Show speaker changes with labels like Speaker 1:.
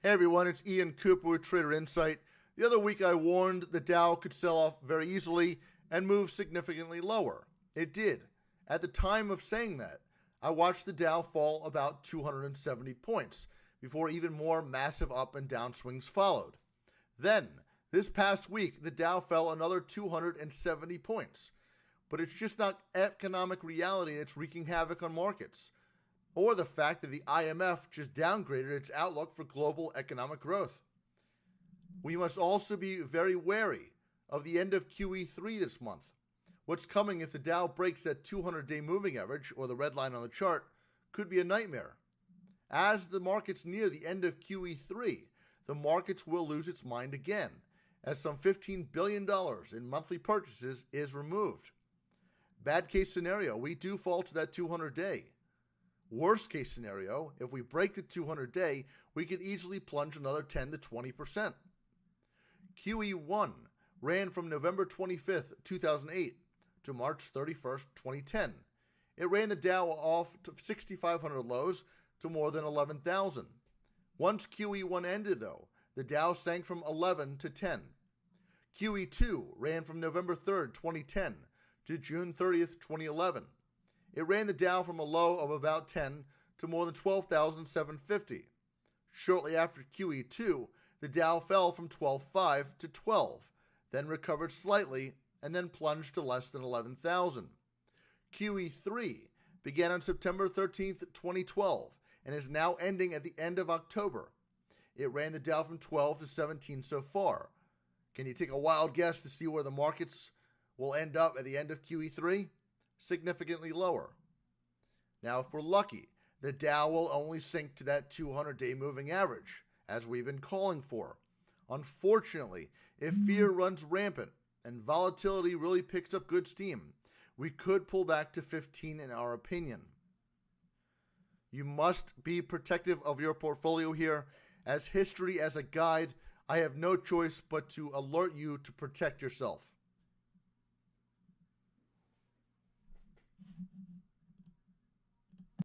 Speaker 1: Hey everyone, it's Ian Cooper with Trader Insight. The other week I warned the Dow could sell off very easily and move significantly lower. It did. At the time of saying that, I watched the Dow fall about 270 points before even more massive up and down swings followed. Then, this past week, the Dow fell another 270 points. But it's just not economic reality that's wreaking havoc on markets, or the fact that the IMF just downgraded its outlook for global economic growth. We must also be very wary of the end of QE3 this month. What's coming if the Dow breaks that 200-day moving average, or the red line on the chart, could be a nightmare. As the markets near the end of QE3, the markets will lose its mind again, as some $15 billion in monthly purchases is removed. Bad case scenario, we do fall to that 200-day. Worst case scenario, if we break the 200-day, we could easily plunge another 10 to 20%. QE1 ran from November 25th, 2008 to March 31st, 2010. It ran the Dow off to 6,500 lows to more than 11,000. Once QE1 ended, though, the Dow sank from 11 to 10. QE2 ran from November 3rd, 2010 to June 30th, 2011. It ran the Dow from a low of about 10 to more than 12,750. Shortly after QE2, the Dow fell from 12.5 to 12, then recovered slightly, and then plunged to less than 11,000. QE3 began on September 13th, 2012, and is now ending at the end of October. It ran the Dow from 12 to 17 so far. Can you take a wild guess to see where the markets will end up at the end of QE3? Significantly lower. Now, if we're lucky, the Dow will only sink to that 200-day moving average, as we've been calling for. Unfortunately, if fear runs rampant and volatility really picks up good steam, we could pull back to 15 in our opinion. You must be protective of your portfolio here. As history as a guide, I have no choice but to alert you to protect yourself.